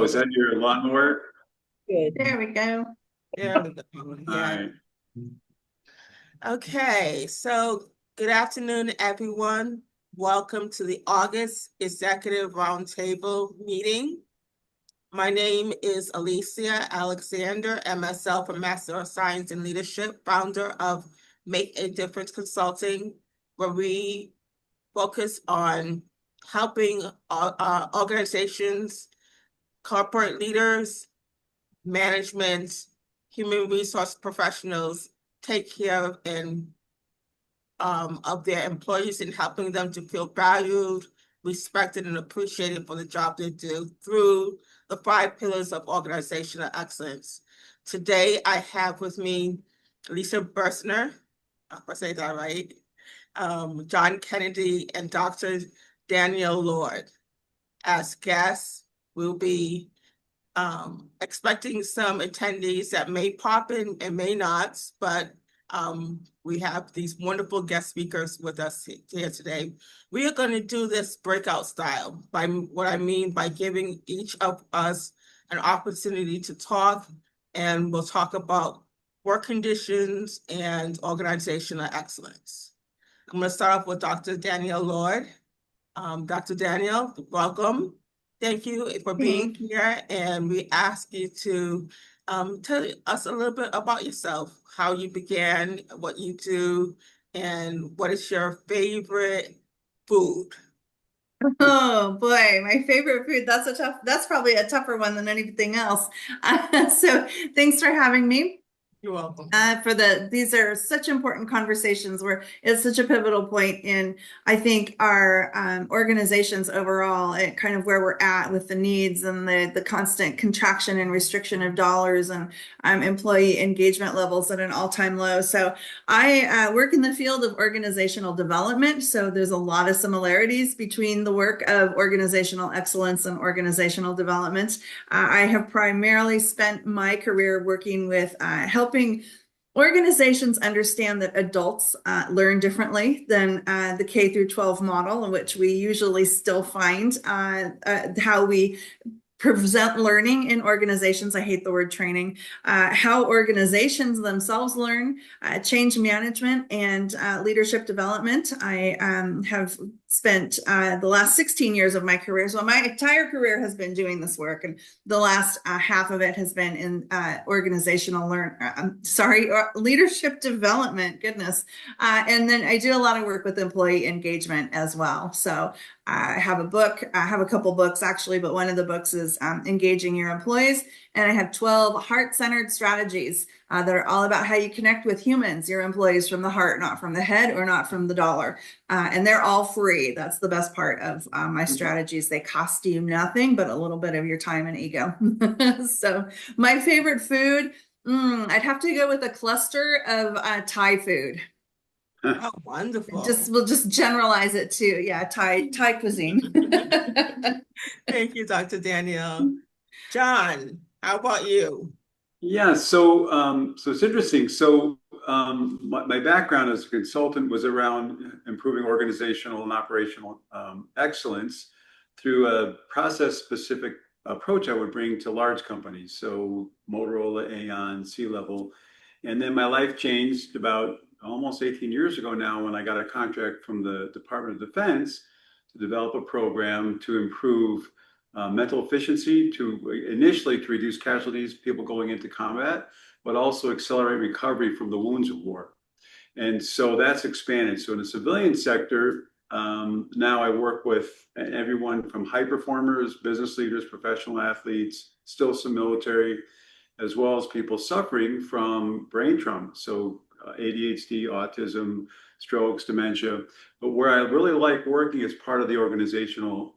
Oh, is that your lawnmower? Good. There we go. There we go. All Yeah. right. Okay, so good afternoon, everyone. Welcome to the August Executive Roundtable meeting. My name is Alicia Alexander, MSL from Master of Science in Leadership, founder of Make a Difference Consulting, where we focus on helping organizations, corporate leaders, management, human resource professionals take care of their employees and helping them to feel valued, respected, and appreciated for the job they do through the 5 pillars of organizational excellence. Today, I have with me Lisa Birnesser, if I say that right, John Kennedy, and Dr. Danielle Lord. As guests, we'll be expecting some attendees that may pop in and may not, but we have these wonderful guest speakers with us here today. We are going to do this breakout style. By what I mean by giving each of us an opportunity to talk, and we'll talk about work conditions and organizational excellence. I'm going to start off with Dr. Danielle Lord. Dr. Danielle, welcome. Thank you for being here, and we ask you to tell us a little bit about yourself, how you began, what you do, and what is your favorite food? Oh boy, my favorite food. That's probably a tougher one than anything else. So thanks for having me. You're welcome. These are such important conversations where it's such a pivotal point in, I think, our organizations overall, and kind of where we're at with the needs and the constant contraction and restriction of dollars and employee engagement levels at an all-time low. So I work in the field of organizational development. So there's a lot of similarities between the work of organizational excellence and organizational development. I have primarily spent my career working with helping organizations understand that adults learn differently than the K through 12 model, in which we usually still find how we present learning in organizations. I hate the word training. How organizations themselves learn, change management, and leadership development. I have spent the last 16 years of my career. So my entire career has been doing this work, and the last half of it has been in leadership development. Goodness. And then I do a lot of work with employee engagement as well. So I have a book. I have a couple books actually, but one of the books is Engaging Your Employees. And I have 12 heart-centered strategies that are all about how you connect with humans, your employees, from the heart, not from the head or not from the dollar. And they're all free. That's the best part of my strategies. They cost you nothing but a little bit of your time and ego. So my favorite food, I'd have to go with a cluster of Thai food. Oh, wonderful. We'll just generalize it to, Thai cuisine. Thank you, Dr. Danielle. John, how about you? Yeah, so it's interesting. So my background as a consultant was around improving organizational and operational excellence through a process-specific approach I would bring to large companies. So Motorola, Aon, C-level. And then my life changed about almost 18 years ago now when I got a contract from the Department of Defense to develop a program to improve mental efficiency, initially to reduce casualties, people going into combat, but also accelerate recovery from the wounds of war. And so that's expanded. So in the civilian sector, now I work with everyone from high performers, business leaders, professional athletes, still some military, as well as people suffering from brain trauma. So ADHD, autism, strokes, dementia. But where I really like working as part of the organizational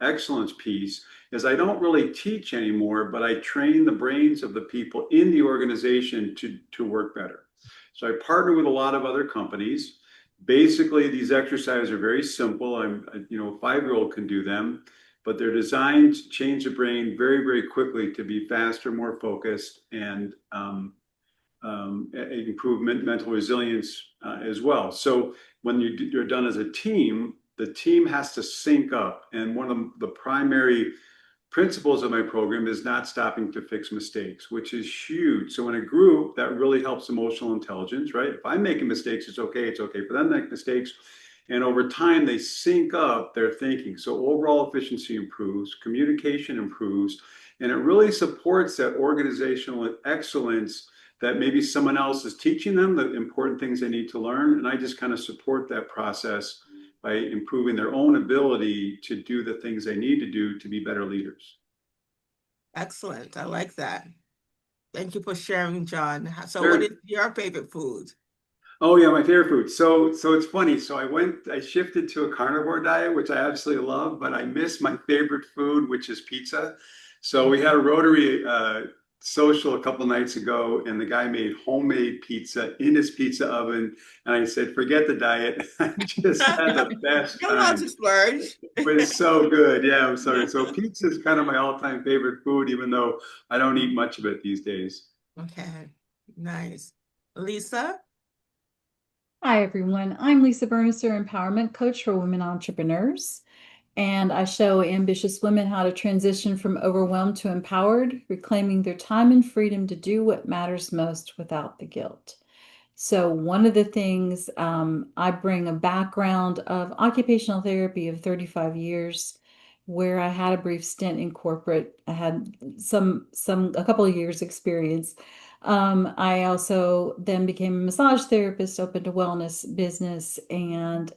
excellence piece is I don't really teach anymore, but I train the brains of the people in the organization to work better. So I partner with a lot of other companies. Basically, these exercises are very simple. A 5-year-old can do them, but they're designed to change the brain very, very quickly to be faster, more focused, and improve mental resilience as well. So when you're done as a team, the team has to sync up. And one of the primary principles of my program is not stopping to fix mistakes, which is huge. So in a group, that really helps emotional intelligence, right? If I'm making mistakes, it's okay for them to make mistakes. And over time, they sync up their thinking. So overall efficiency improves, communication improves, and it really supports that organizational excellence that maybe someone else is teaching them the important things they need to learn. And I just kind of support that process by improving their own ability to do the things they need to do to be better leaders. Excellent. I like that. Thank you for sharing, John. So Sure. what is your favorite food? Oh yeah, my favorite food. So it's funny. So I shifted to a carnivore diet, which I absolutely love, but I miss my favorite food, which is pizza. So we had a Rotary social a couple nights ago, and the guy made homemade pizza in his pizza oven. And I said, forget the diet. I just had the best You're allowed time. to splurge. But it's so good. Yeah, I'm sorry. So pizza is kind of my all-time favorite food, even though I don't eat much of it these days. Okay, nice. Lisa? Hi, everyone. I'm Lisa Birnesser, Empowerment Coach for Women Entrepreneurs, and I show ambitious women how to transition from overwhelmed to empowered, reclaiming their time and freedom to do what matters most without the guilt. So one of the things, I bring a background of occupational therapy of 35 years, where I had a brief stint in corporate. I had a couple of years experience. I also then became a massage therapist, opened a wellness business, and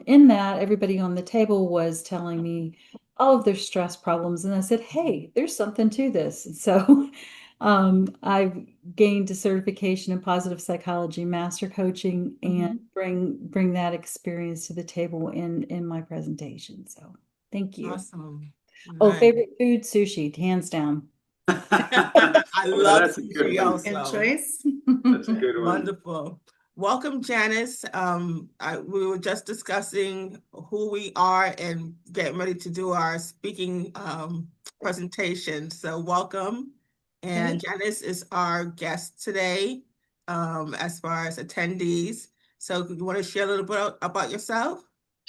in that, everybody on the table was telling me all of their stress problems, and I said, "Hey, there's something to this." And so I've gained a certification in positive psychology, master coaching, and bring that experience to the table in my presentation. So thank you. Awesome. Oh, Nice. favorite food, sushi, hands down. I love That's a good sushi one. Good also. choice. That's a good one. Wonderful. Welcome, Janice. We were just discussing who we are and getting ready to do our speaking presentation. So welcome. And Janice is our guest today as far as attendees. So you want to share a little bit about yourself?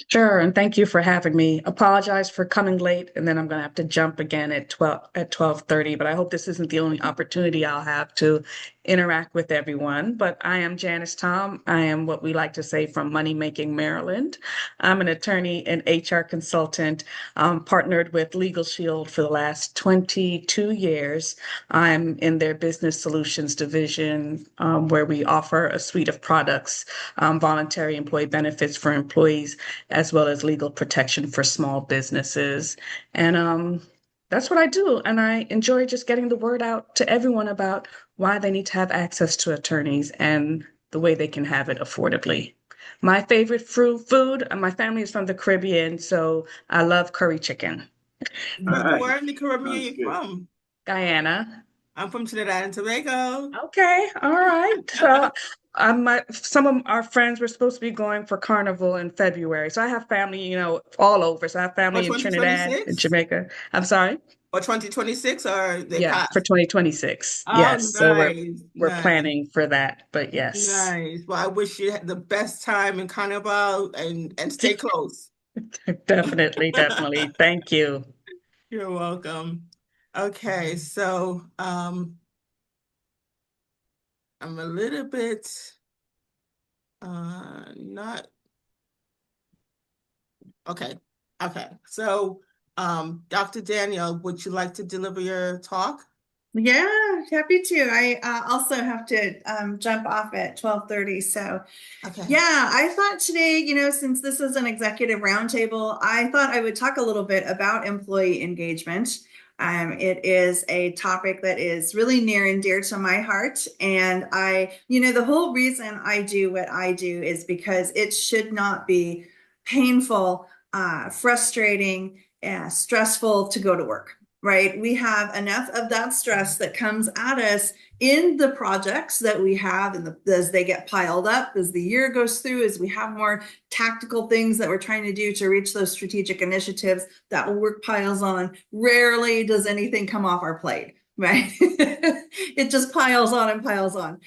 Sure, and thank you for having me. Apologize for coming late, and then I'm going to have to jump again at 12:30, but I hope this isn't the only opportunity I'll have to interact with everyone. But I am Janice Tom. I am what we like to say from Money Making Maryland. I'm an attorney and HR consultant, partnered with Legal Shield for the last 22 years. I'm in their business solutions division, where we offer a suite of products, voluntary employee benefits for employees, as well as legal protection for small businesses. And that's what I do. And I enjoy just getting the word out to everyone about why they need to have access to attorneys and the way they can have it affordably. My favorite food, my family is from the Caribbean, so I love curry chicken. Where in the Caribbean are Sounds you good. from? Guyana. I'm from Trinidad and Tobago. Okay, all right. Some of our friends were supposed to be going for Carnival in February. So I have family, all over. So I have For family in Trinidad and 2026? Jamaica. I'm sorry. For 2026 or they Yeah, for passed? 2026. Oh, Yes. So nice, we're nice, planning for that. But yes, nice. Well, I wish you had the best time in Carnival and stay close. definitely, definitely. Thank you. You're welcome. Okay, so I'm a little bit not okay. Okay. So Dr. Danielle, would you like to deliver your talk? Yeah, happy to. I also have to jump off at 12:30. So Okay. yeah, I thought today, since this is an executive roundtable, I thought I would talk a little bit about employee engagement. It is a topic that is really near and dear to my heart. And the whole reason I do what I do is because it should not be painful, frustrating, stressful to go to work. Right? We have enough of that stress that comes at us in the projects that we have, and as they get piled up, as the year goes through, as we have more tactical things that we're trying to do to reach those strategic initiatives, that work piles on. Rarely does anything come off our plate. right? It just piles on and piles on.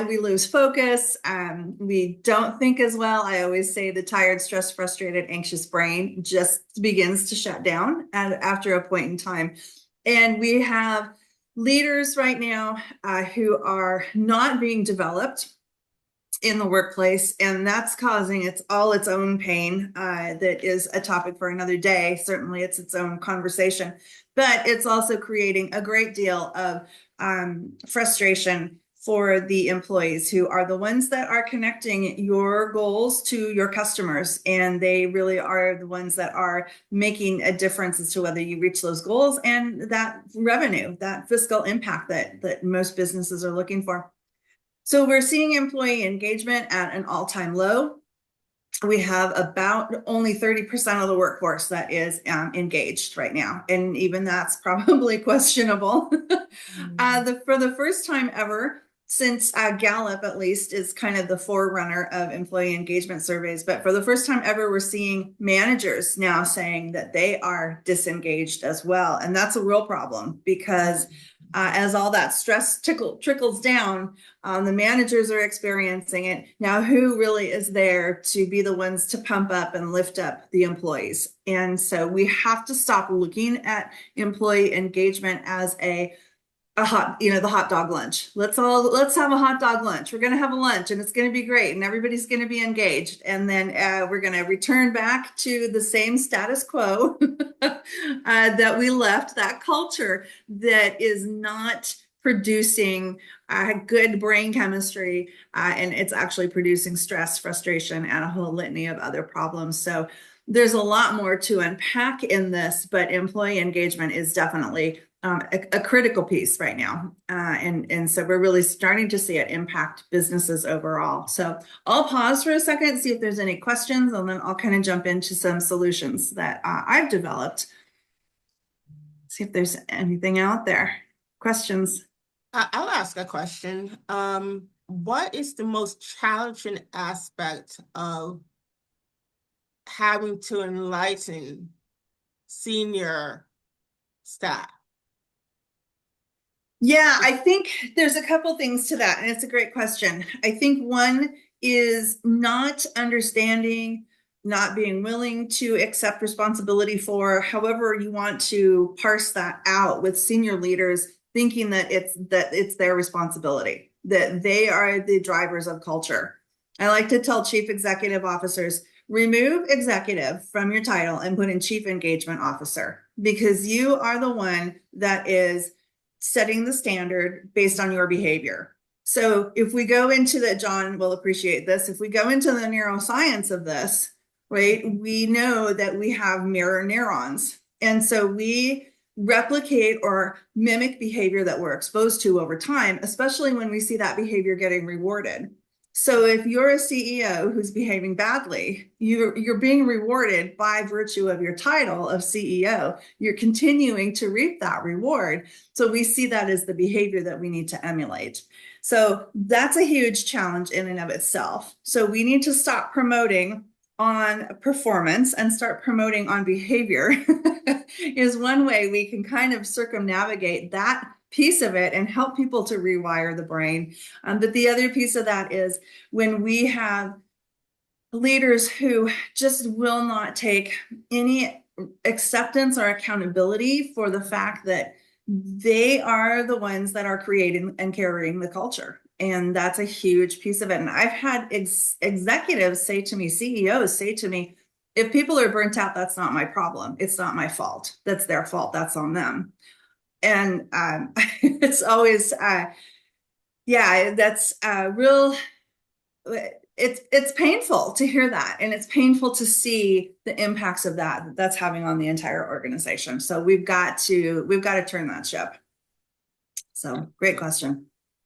We lose focus. We don't think as well. I always say the tired, stressed, frustrated, anxious brain just begins to shut down after a point in time. And we have leaders right now who are not being developed in the workplace, and that's causing its own pain. That is a topic for another day. Certainly it's its own conversation, but it's also creating a great deal of frustration for the employees, who are the ones that are connecting your goals to your customers, and they really are the ones that are making a difference as to whether you reach those goals and that revenue, that fiscal impact that most businesses are looking for. So we're seeing employee engagement at an all-time low. We have about only 30% of the workforce that is engaged right now. And even that's probably questionable. For the first time ever, since Gallup at least is kind of the forerunner of employee engagement surveys, but for the first time ever, we're seeing managers now saying that they are disengaged as well. And that's a real problem, because as all that stress trickles down, the managers are experiencing it. Now, who really is there to be the ones to pump up and lift up the employees? And so we have to stop looking at employee engagement as the hot dog lunch. Let's have a hot dog lunch. We're going to have a lunch and it's going to be great and everybody's going to be engaged. And then we're going to return back to the same status quo that we left, that culture that is not producing good brain chemistry, and it's actually producing stress, frustration, and a whole litany of other problems. So there's a lot more to unpack in this, but employee engagement is definitely a critical piece right now. And so we're really starting to see it impact businesses overall. So I'll pause for a second, see if there's any questions, and then I'll kind of jump into some solutions that I've developed. See if there's anything out there. Questions? I'll ask a question. What is the most challenging aspect of having to enlighten senior staff? Yeah, I think there's a couple things to that, and it's a great question. I think one is not understanding, not being willing to accept responsibility for, however you want to parse that out, with senior leaders thinking that it's their responsibility, that they are the drivers of culture. I like to tell chief executive officers, remove executive from your title and put in chief engagement officer, because you are the one that is setting the standard based on your behavior. So if we go into that, John will appreciate this, if we go into the neuroscience of this, right, we know that we have mirror neurons. And so we replicate or mimic behavior that we're exposed to over time, especially when we see that behavior getting rewarded. So if you're a CEO who's behaving badly, you're being rewarded by virtue of your title of CEO. You're continuing to reap that reward. So we see that as the behavior that we need to emulate. So that's a huge challenge in and of itself. So we need to stop promoting on performance and start promoting on behavior is one way we can kind of circumnavigate that piece of it and help people to rewire the brain. But the other piece of that is when we have leaders who just will not take any acceptance or accountability for the fact that they are the ones that are creating and carrying the culture. And that's a huge piece of it. And I've had executives say to me, CEOs say to me, if people are burnt out, that's not my problem. It's not my fault. That's their fault. That's on them. And it's always, that's real. It's painful to hear that. And it's painful to see the impacts of that's having on the entire organization. So we've got to turn that ship. So great question.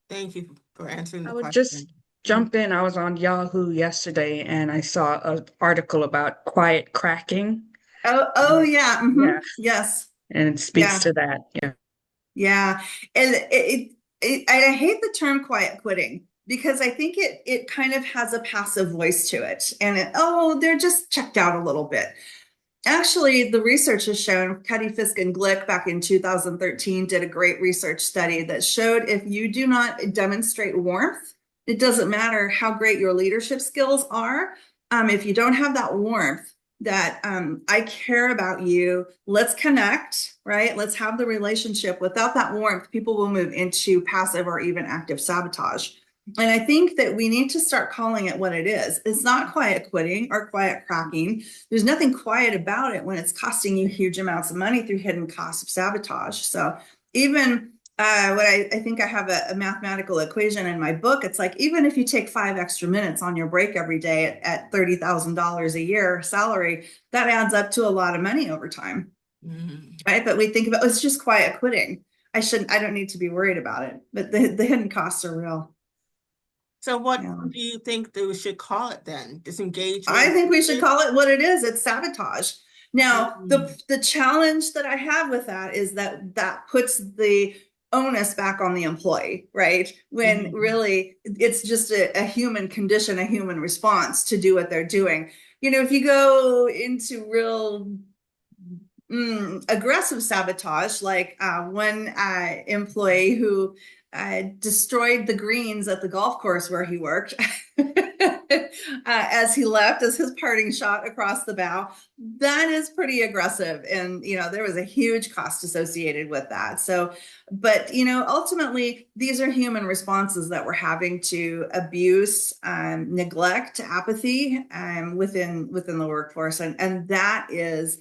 Thank you for answering the I would question. just jump in. I was on Yahoo yesterday and I saw an article about quiet cracking. Oh yeah. Mm-hmm. Yeah. Yes. And it speaks to that. Yeah. Yeah. And I hate the term quiet quitting, because I think it kind of has a passive voice to it. And they're just checked out a little bit. Actually, the research has shown, Cuddy, Fisk, and Glick back in 2013 did a great research study that showed if you do not demonstrate warmth, it doesn't matter how great your leadership skills are. If you don't have that warmth, that I care about you, let's connect, right? Let's have the relationship. Without that warmth, people will move into passive or even active sabotage. And I think that we need to start calling it what it is. It's not quiet quitting or quiet cracking. There's nothing quiet about it when it's costing you huge amounts of money through hidden costs of sabotage. So even what I think I have a mathematical equation in my book, it's like, even if you take 5 extra minutes on your break every day at $30,000 a year salary, that adds up to a lot of money over time. Right? But we think about, it's just quiet quitting. I don't need to be worried about it, but the hidden costs are real. So what do you think that we should call it then? Disengagement? I think we should call it what it is. It's sabotage. Now, the challenge that I have with that is that puts the onus back on the employee, right? When really it's just a human condition, a human response to do what they're doing. If you go into real aggressive sabotage, like one employee who destroyed the greens at the golf course where he worked as he left as his parting shot across the bow. That is pretty aggressive. And, there was a huge cost associated with that. So, but, ultimately, these are human responses that we're having to abuse, neglect, apathy within the workforce. And that is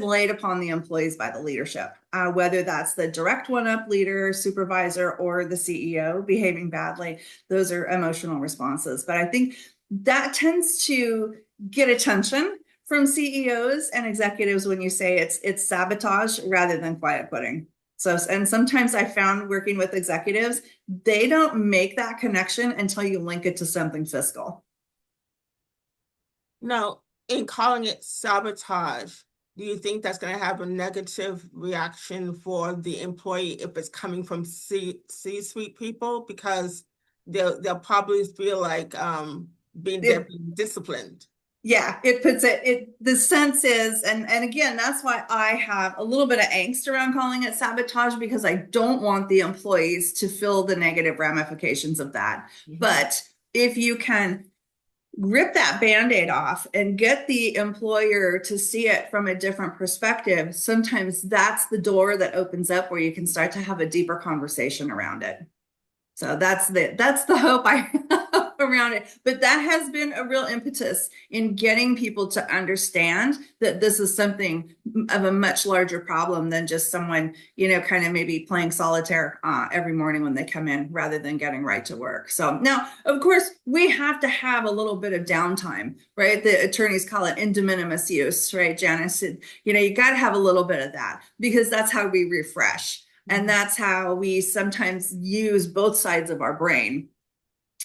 laid upon the employees by the leadership, whether that's the direct one-up leader, supervisor, or the CEO behaving badly. Those are emotional responses. But I think that tends to get attention from CEOs and executives when you say it's sabotage rather than quiet quitting. So, and sometimes I found working with executives, they don't make that connection until you link it to something fiscal. Now, in calling it sabotage, do you think that's going to have a negative reaction for the employee if it's coming from C-suite people? Because they'll probably feel like they're being disciplined. Yeah, it puts the sense is, and again, that's why I have a little bit of angst around calling it sabotage, because I don't want the employees to feel the negative ramifications of that. But if you can rip that Band-Aid off and get the employer to see it from a different perspective, sometimes that's the door that opens up where you can start to have a deeper conversation around it. So that's the hope I have around it. But that has been a real impetus in getting people to understand that this is something of a much larger problem than just someone, kind of maybe playing solitaire every morning when they come in rather than getting right to work. So now, of course, we have to have a little bit of downtime, right? The attorneys call it in de minimis use, right, Janice? You got to have a little bit of that, because that's how we refresh. And that's how we sometimes use both sides of our brain,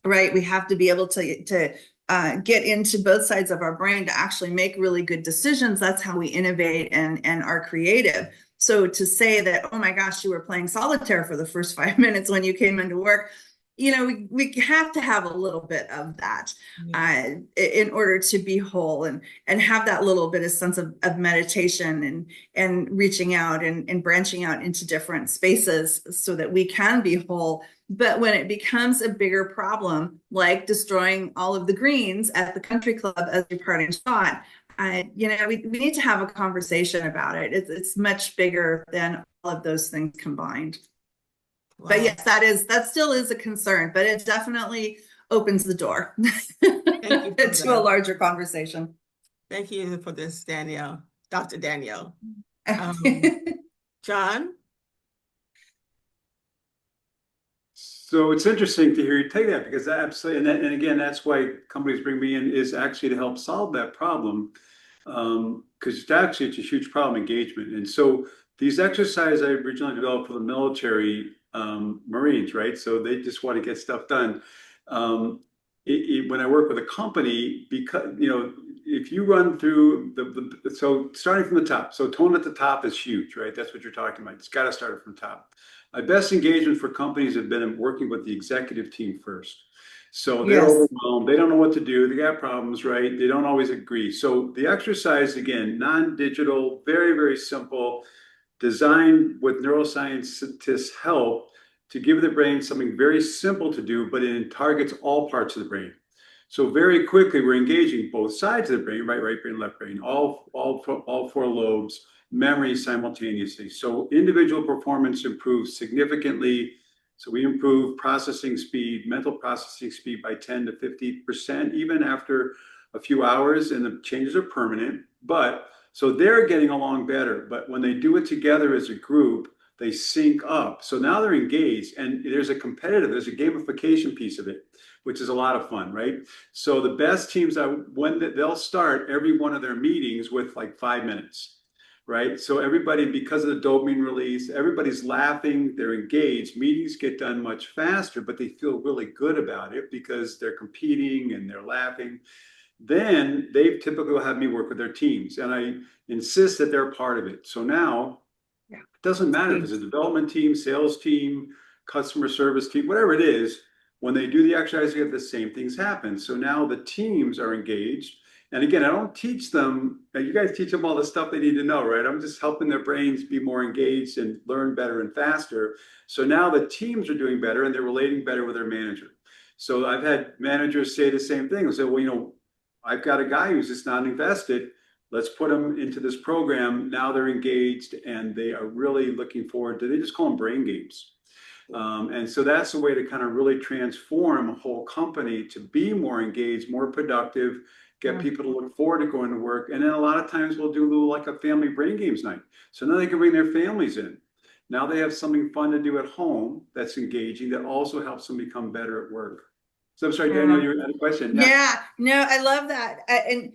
right? We have to be able to get into both sides of our brain to actually make really good decisions. That's how we innovate and are creative. So to say that, oh my gosh, you were playing solitaire for the first 5 minutes when you came into work, we have to have a little bit of that in order to be whole and have that little bit of sense of meditation and reaching out and branching out into different spaces so that we can be whole. But when it becomes a bigger problem, like destroying all of the greens at the country club as your parting shot, we need to have a conversation about it. It's much bigger than all of those things combined. Wow. But yes, that still is a concern, but it definitely opens the door to a larger conversation. Thank you for this, Danielle, Dr. Danielle. John? So it's interesting to hear you take that, because absolutely, and again, that's why companies bring me in, is actually to help solve that problem, because it's a huge problem, engagement. And so these exercises I originally developed for the military, Marines, right? So they just want to get stuff done. When I work with a company, because if you run through so starting from the top, so tone at the top is huge, right? That's what you're talking about. It's got to start from the top. My best engagement for companies have been working with the executive team first. So they're Yes. overwhelmed. They don't know what to do. They got problems, right? They don't always agree. So the exercise, again, non-digital, very, very simple, designed with neuroscientists' help to give the brain something very simple to do, but it targets all parts of the brain. So very quickly, we're engaging both sides of the brain, right brain, left brain, all four lobes, memory simultaneously. So individual performance improves significantly. So we improve processing speed, mental processing speed by 10 to 50%, even after a few hours, and the changes are permanent. But so they're getting along better. But when they do it together as a group, they sync up. So now they're engaged, and there's a gamification piece of it, which is a lot of fun, right? So the best teams, they'll start every one of their meetings with like 5 minutes, right? So everybody, because of the dopamine release, everybody's laughing, they're engaged. Meetings get done much faster, but they feel really good about it because they're competing and they're laughing. Then they typically will have me work with their teams, and I insist that they're part of it. So now it doesn't matter if it's a development team, sales team, customer service team, whatever it is, when they do the exercise, you have the same things happen. So now the teams are engaged. And again, I don't teach them, you guys teach them all the stuff they need to know, right? I'm just helping their brains be more engaged and learn better and faster. So now the teams are doing better and they're relating better with their manager. So I've had managers say the same thing. They say, well, I've got a guy who's just not invested. Let's put them into this program. Now they're engaged and they are really looking forward to, they just call them brain games. And so that's a way to kind of really transform a whole company to be more engaged, more productive, get people to look forward to going to work. And then a lot of times we'll do like a family brain games night. So now they can bring their families in. Now they have something fun to do at home that's engaging, that also helps them become better at work. So I'm sorry, Danielle, you had a question. Yeah, no, I love that. And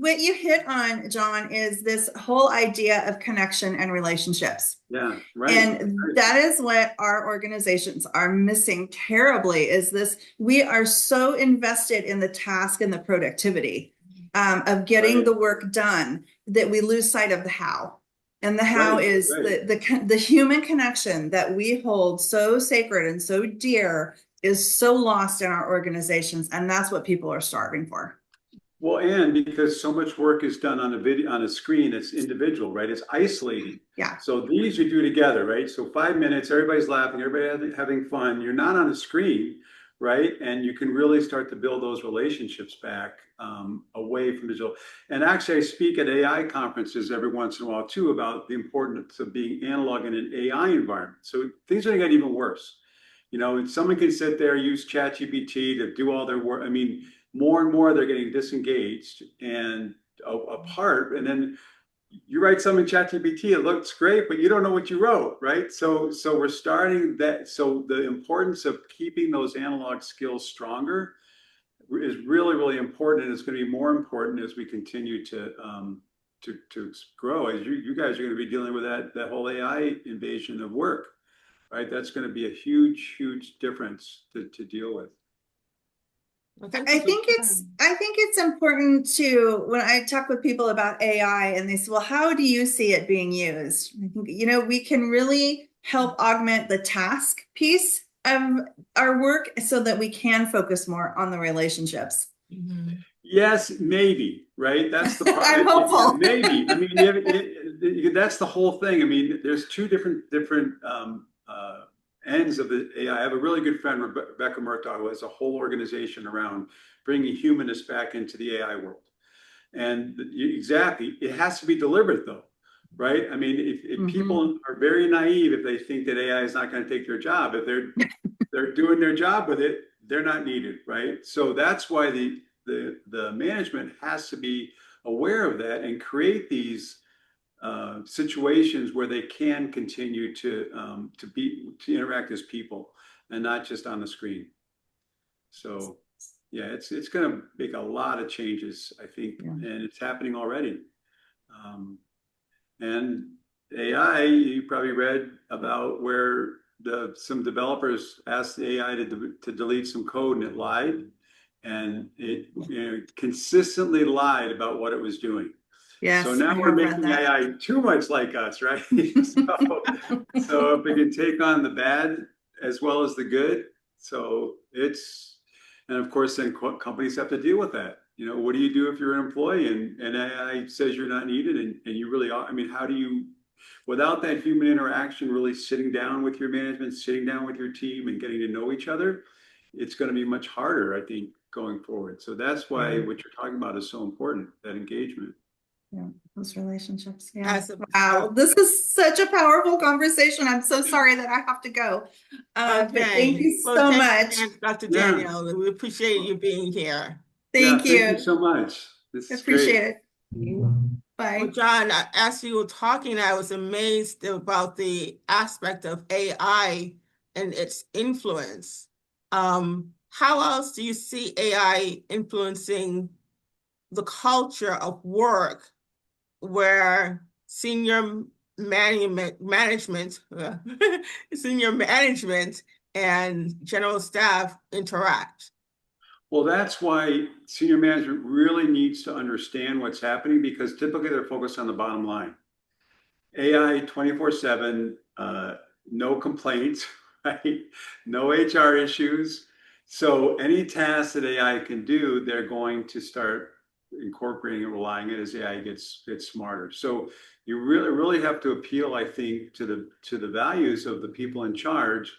what you hit on, John, is this whole idea of connection and relationships. Yeah, right. And that is what our organizations are missing terribly, is this. We are so invested in the task and the productivity of getting the work done that we lose sight of the how. And the how is the human connection that we hold so sacred and so dear is so lost in our organizations, and that's what people are starving for. Well, and because so much work is done on a video, on a screen, it's individual, right? It's isolating. Yeah. So these you do together, right? So 5 minutes, everybody's laughing, everybody having fun. You're not on a screen, right? And you can really start to build those relationships back away from digital. And actually, I speak at AI conferences every once in a while too about the importance of being analog in an AI environment. So things are going to get even worse. And someone can sit there, use ChatGPT to do all their work. I mean, more and more they're getting disengaged and apart. And then you write something in ChatGPT, it looks great, but you don't know what you wrote, right? So we're starting that. So the importance of keeping those analog skills stronger is really, really important. And it's going to be more important as we continue to grow. As you guys are going to be dealing with that whole AI invasion of work. Right, that's going to be a huge, huge difference to deal with. I think it's important to, when I talk with people about AI and they say, well, how do you see it being used? I think, we can really help augment the task piece of our work so that we can focus more on the relationships. Mm-hmm. Yes, maybe, right? That's the part. I'm hopeful. Maybe. I mean, that's the whole thing. I mean, there's two different ends of the AI. I have a really good friend, Rebecca Murtaugh, who has a whole organization around bringing humanists back into the AI world. And exactly, it has to be deliberate though, right? I mean, if people are very naive if they think that AI is not going to take their job, if they're doing their job with it, they're not needed, right? So that's why the management has to be aware of that and create these situations where they can continue to interact as people and not just on the screen. So yeah, it's going to make a lot of changes, I think, and it's happening already. And AI, you probably read about where some developers asked the AI to delete some code and it lied, and it consistently lied about what it was doing. Yes, so now we're making AI too much like us, right? So if we can take on the bad as well as the good, so it's, And of course, then companies have to deal with that. You know, what do you do if you're an employee and AI says you're not needed and you really are? I mean, how do you, without that human interaction, really sitting down with your management, sitting down with your team and getting to know each other, it's going to be much harder, I think, going forward. So that's why what you're talking about is so important, that engagement. Yeah, those relationships. Yeah. As a- Wow, this is such a powerful conversation. I'm so sorry that I have to go. But thank you Well, so thank much. you, Dr. Yeah. Danielle. We appreciate you being here. Thank Thank you you. so much. This is Appreciate great. it. Well, Bye. John, as you were talking, I was amazed about the aspect of AI and its influence. How else do you see AI influencing the culture of work where senior management, senior management and general staff interact? Well, that's why senior management really needs to understand what's happening because typically they're focused on the bottom line. AI 24/7, no complaints, right? No HR issues. So any task that AI can do, they're going to start incorporating and relying on it as AI gets smarter. So you really have to appeal, I think, to the values of the people in charge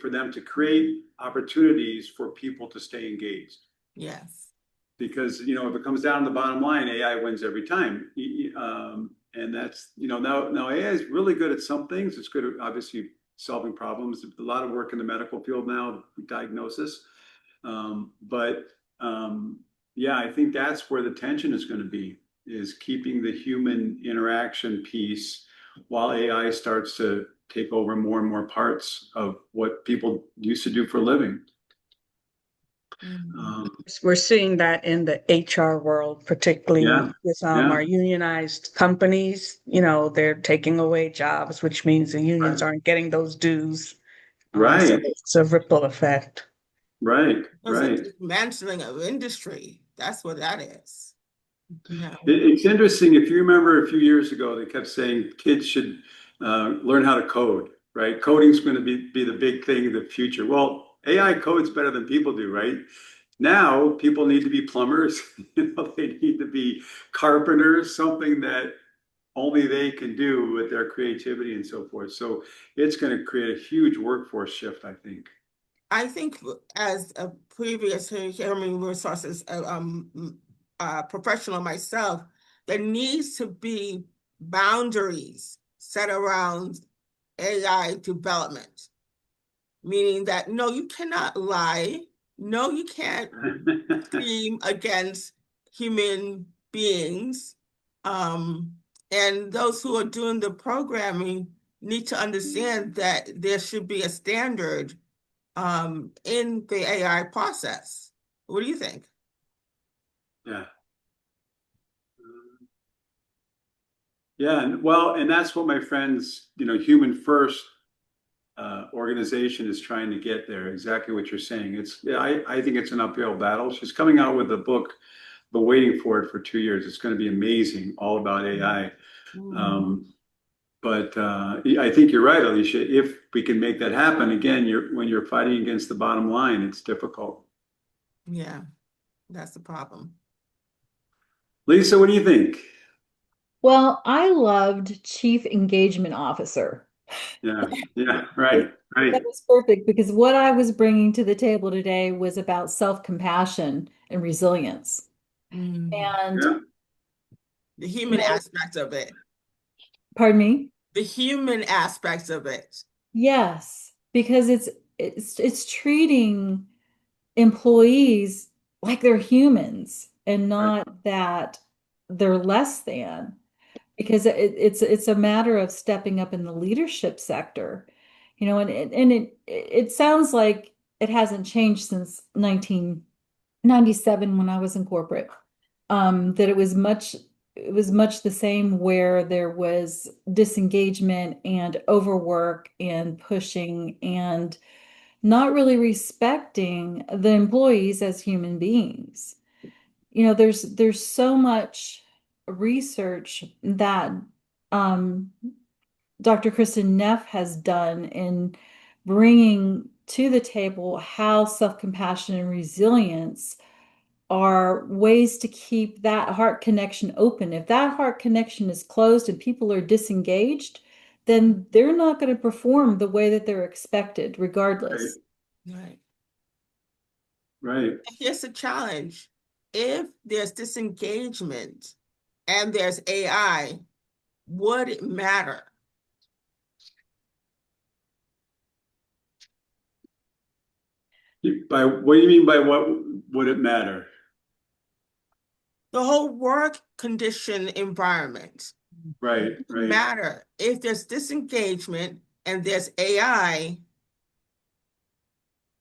for them to create opportunities for people to stay engaged. Yes. Because, you know, if it comes down to the bottom line, AI wins every time. And that's, you know, now AI is really good at some things. It's good at obviously solving problems. A lot of work in the medical field now, diagnosis. Yeah, I think that's where the tension is going to be, is keeping the human interaction piece while AI starts to take over more and more parts of what people used to do for a living. We're seeing that in the HR world, particularly Yeah, with yeah. our unionized companies. You know, they're taking away jobs, which means the unions aren't getting those dues. So Right, it's a ripple effect. right, It's a right. dismantling of industry. That's what that is. Yeah. It's interesting. If you remember a few years ago, they kept saying kids should learn how to code, right? Coding's going to be the big thing in the future. Well, AI codes better than people do, right? Now people need to be plumbers, you know, they need to be carpenters, something that only they can do with their creativity and so forth. So it's going to create a huge workforce shift, I think. I think as a previous human resources professional myself, there needs to be boundaries set around AI development, meaning that no, you cannot lie. No, you can't scheme against human beings. And those who are doing the programming need to understand that there should be a standard in the AI process. What do you think? Yeah. Yeah, and that's what my friends, you know, Human First organization is trying to get there. Exactly what you're saying. I think it's an uphill battle. She's coming out with a book, but waiting for it for 2 years. It's going to be amazing, all about AI. I think you're right, Alicia. If we can make that happen, again, when you're fighting against the bottom line, it's difficult. Yeah, that's the problem. Lisa, what do you think? Well, I loved Chief Engagement Officer. Yeah, right. That was perfect because what I was bringing to the table today was about self-compassion and resilience. And Yeah. The human aspect of it. Pardon me? The human aspects of it. Yes, because it's treating employees like they're humans and not that they're less than. Because it's a matter of stepping up in the leadership sector, you know, and it sounds like it hasn't changed since 1997 when I was in corporate. That it was much the same where there was disengagement and overwork and pushing and not really respecting the employees as human beings. You know, there's so much research that Dr. Kristen Neff has done in bringing to the table how self-compassion and resilience are ways to keep that heart connection open. If that heart connection is closed and people are disengaged, then they're not going to perform the way that they're expected, regardless. Right. Right. Here's the challenge. If there's disengagement and there's AI, would it matter? By what do you mean by what would it matter? The whole work condition environment Right, right. matter. If there's disengagement and there's AI,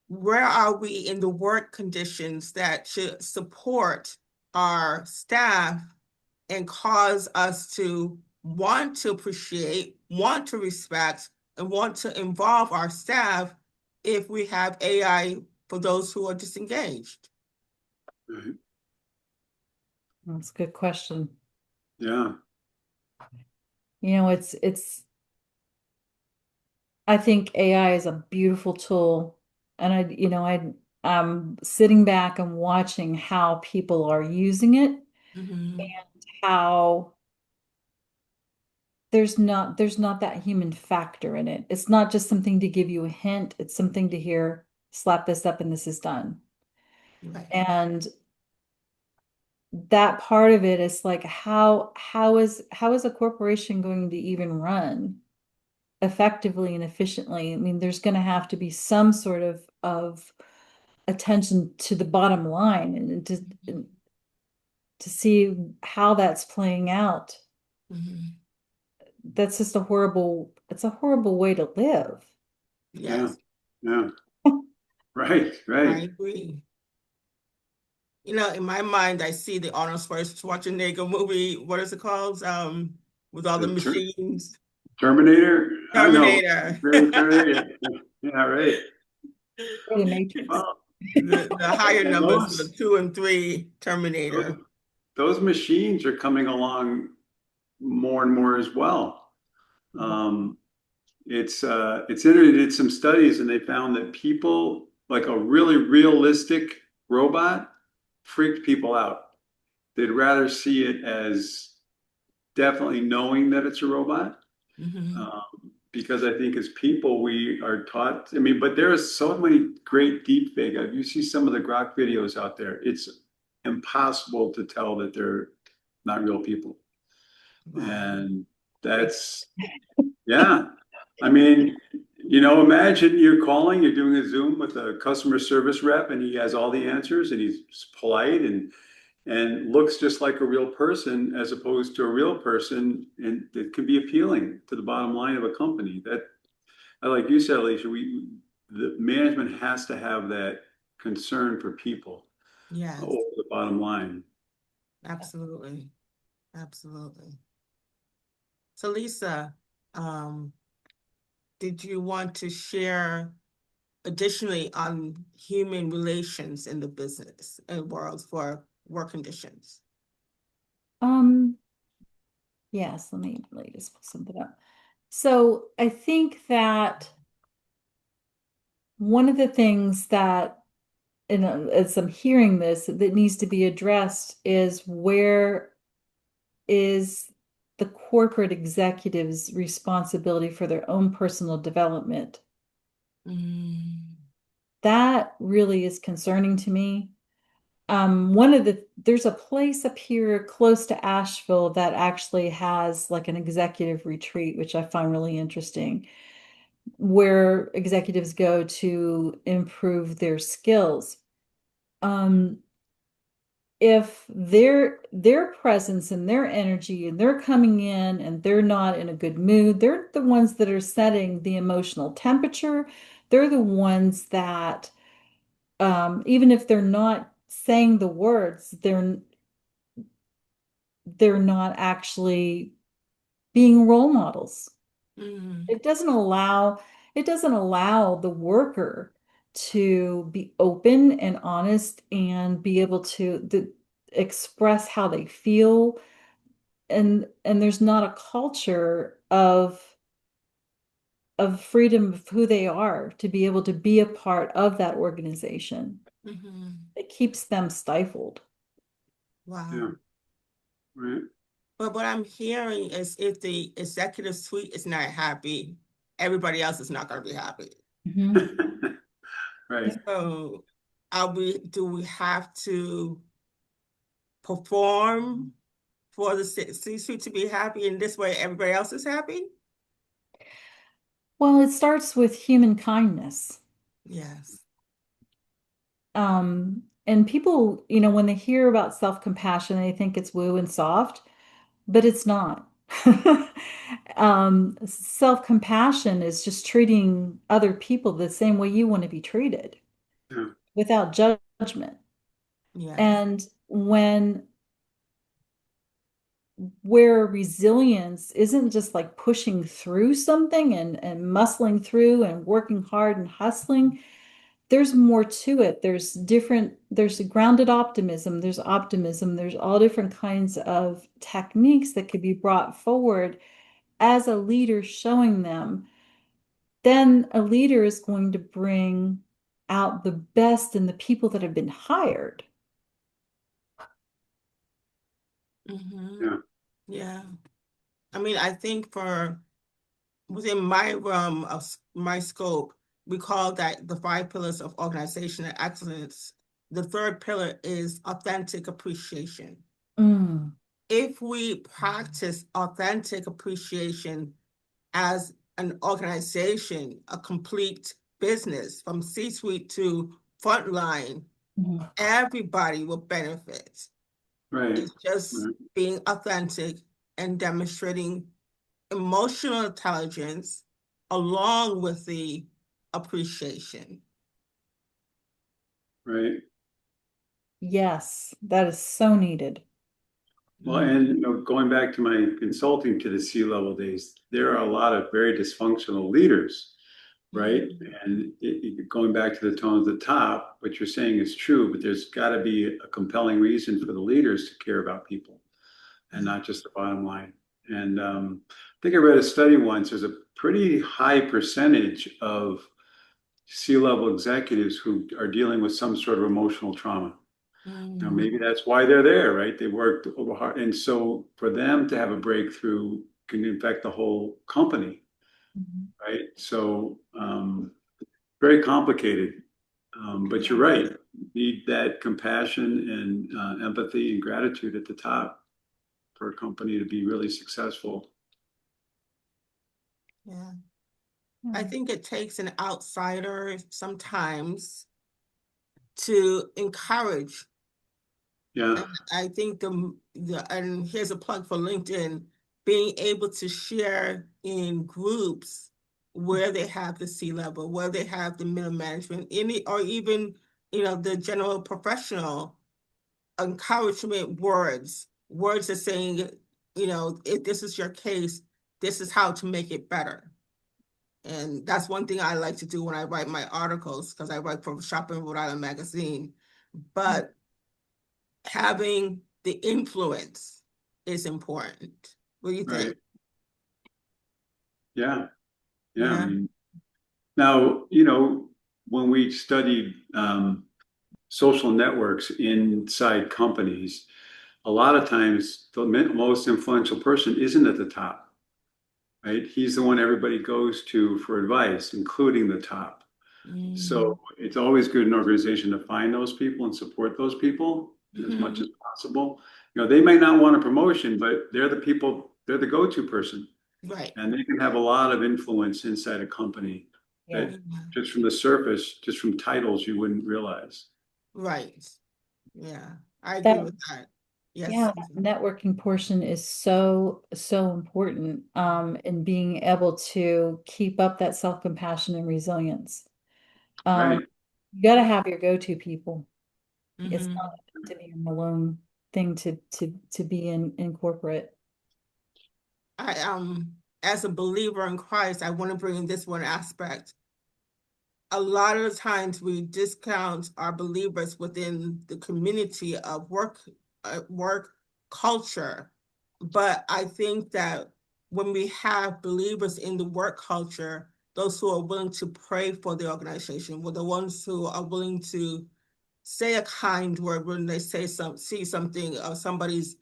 where are we in the work conditions that should support our staff and cause us to want to appreciate, want to respect, and want to involve our staff if we have AI for those who are disengaged? Right. That's a good question. Yeah. You know, I think AI is a beautiful tool. And I'm sitting back and watching how people are using it, Mhm. how there's not that human factor in it. It's not just something to give you a hint, it's something to hear, slap this up and this is done. Right. And that part of it is like how is a corporation going to even run effectively and efficiently? I mean, there's going to have to be some sort of attention to the bottom line and to see how that's playing out. Mhm. That's just it's a horrible way to live. Yeah. Yes, Yeah. Right, I right. agree. You know, in my mind, I see the Arnold Schwarzenegger movie. What is it called? With all the The machines. Terminator? I know. Terminator. Terminator. Yeah, yeah, right. Or the Matrix. Well, The higher and numbers, the 2 and 3 those, Terminator. those machines are coming along more and more as well. Mhm. It's interesting. They did some studies and they found that people like a really realistic robot freaked people out. They'd rather see it as definitely knowing that it's a robot. Mhm. Because I think as people we are taught. I mean, but there are so many great deep fake. If you see some of the Grok videos out there, it's impossible to tell that they're not real people. Wow. And that's yeah. I mean, imagine you're calling, you're doing a Zoom with a customer service rep, and he has all the answers, and he's polite and looks just like a real person as opposed to a real person, and it can be appealing to the bottom line of a company. That, like you said, Alicia, the management has to have that concern for people Yes, over the bottom line. absolutely. Absolutely. So Lisa, um, did you want to share additionally on human relations in the business and world for work conditions? Um, yes, let me just pull something up. So I think that one of the things that, and as I'm hearing this, that needs to be addressed is where is the corporate executive's responsibility for their own personal development? Mm. That really is concerning to me. There's a place up here close to Asheville that actually has like an executive retreat, which I find really interesting, where executives go to improve their skills. Um, if their presence and their energy and they're coming in and they're not in a good mood, they're the ones that are setting the emotional temperature. They're the ones that even if they're not saying the words, they're not actually being role models. Mm. It doesn't allow the worker to be open and honest and be able to express how they feel. And there's not a culture of of freedom of who they are to be able to be a part of that organization. It keeps them stifled. Wow. Yeah. Right. But what I'm hearing is if the executive suite is not happy, everybody else is not going to be happy. Right. So do we have to perform for the C-suite to be happy, and this way everybody else is happy? Well, it starts with human kindness. Yes. And people, when they hear about self-compassion, they think it's woo and soft, but it's not. Self-compassion is just treating other people the same way you want to be treated, Yeah. without judgment. Yes. And where resilience isn't just like pushing through something and muscling through and working hard and hustling, there's more to it. There's a grounded optimism, there's all different kinds of techniques that could be brought forward as a leader, showing them. Then a leader is going to bring out the best in the people that have been hired. Yeah. Yeah. I mean, I think within my realm of my scope, we call that the 5 pillars of organizational excellence. The third pillar is authentic appreciation. If we practice authentic appreciation as an organization, a complete business from C-suite to frontline, everybody will benefit. Right. It's just being authentic and demonstrating emotional intelligence along with the appreciation. Right. Yes, that is so needed. Well, and going back to my consulting to the C-level days, there are a lot of very dysfunctional leaders, right? And going back to the tone at the top, what you're saying is true, but there's got to be a compelling reason for the leaders to care about people and not just the bottom line. And I think I read a study once, there's a pretty high percentage of C-level executives who are dealing with some sort of emotional trauma. Now, maybe that's why they're there, right? They worked over hard. And so for them to have a breakthrough can affect the whole company, right? So very complicated. But you're right. You need that compassion and empathy and gratitude at the top for a company to be really successful. Yeah. I think it takes an outsider sometimes to encourage. Yeah. And I think and here's a plug for LinkedIn, being able to share in groups where they have the C-level, where they have the middle management, or even, the general professional encouragement words are saying, if this is your case, this is how to make it better. And that's one thing I like to do when I write my articles, because I write for Shopping Rhode Island magazine. But having the influence is important. What do you think? Right. Yeah. Yeah. I mean, now, when we studied social networks inside companies, a lot of times the most influential person isn't at the top, right? He's the one everybody goes to for advice, including the top. So it's always good in an organization to find those people and support those people as much as possible. They may not want a promotion, but they're the go-to person. Right. And they can have a lot of influence inside a company that just from the surface, just from titles, you wouldn't realize. Right. Yeah, I agree with that. Yes. Yeah, that networking portion is so, so important in being able to keep up that self-compassion and resilience. Right. You got to have your go-to people. It's Mhm. not to be an alone thing to be in corporate. As a believer in Christ, I want to bring in this one aspect. A lot of the times we discount our believers within the community of work culture. But I think that when we have believers in the work culture those who are willing to pray for the organization, were the ones who are willing to say a kind word when they see something of somebody's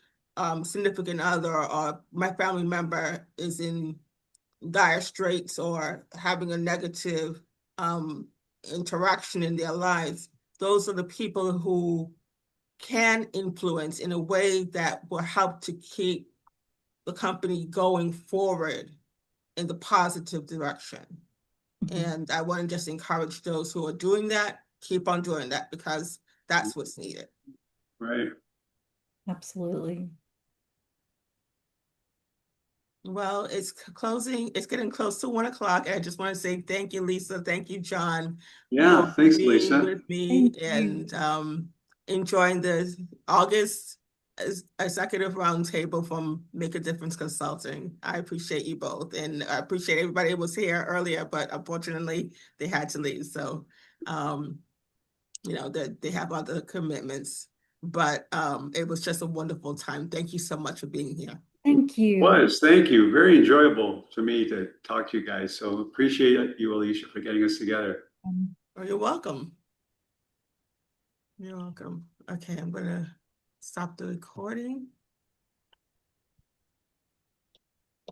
significant other or my family member is in dire straits or having a negative interaction in their lives. Those are the people who can influence in a way that will help to keep the company going forward in the positive direction. And I want to just encourage those who are doing that, keep on doing that, because that's what's needed. Right. Absolutely. Well, it's getting close to 1 o'clock. I just want to say thank you, Lisa. Thank you, John. Yeah, for thanks, being Lisa. with me Thank you. and enjoying the August executive roundtable from Make a Difference Consulting. I appreciate you both, and I appreciate everybody who was here earlier, but unfortunately they had to leave. So, they have other commitments, but it was just a wonderful time. Thank you so much for being here. Thank you. Thank you. Very enjoyable to me to talk to you guys. So appreciate you, Alicia, for getting us together. Oh, you're welcome. You're welcome. Okay, I'm gonna stop the recording.